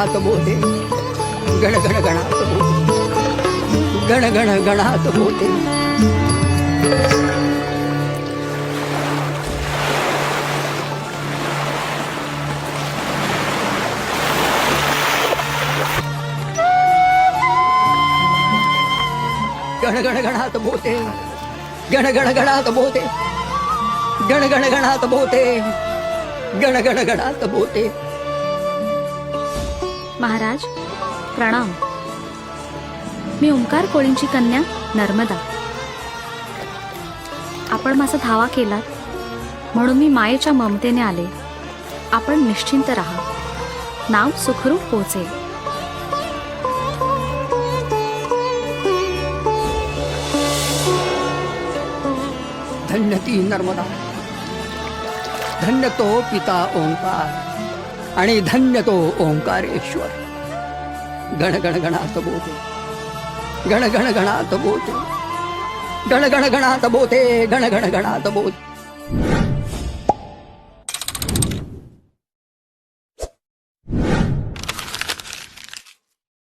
गणात बोते, गण गण गणात बोते, गण गण गणात बोते. गण गण गणात बोते, गण गण गणात बोते, गण गण गणात बोते, गण गण गणात बोते. महाराज प्रणाम. मी ओंकार कोळींची कन्या नर्मदा. आपण माझा धावा केलात म्हणून मी मायेच्या ममतेने आले. आपण निश्चिंत राहा, नाव सुखरूप पोहोचेल. धन्य ती नर्मदा, धन्य तो पिता ओंकार आणि धन्य तो ओंकारेश्वर. गण गण गणात बोते, गण गण गणात बोते, गण गण गणात बोते, गण गण गणात बोते.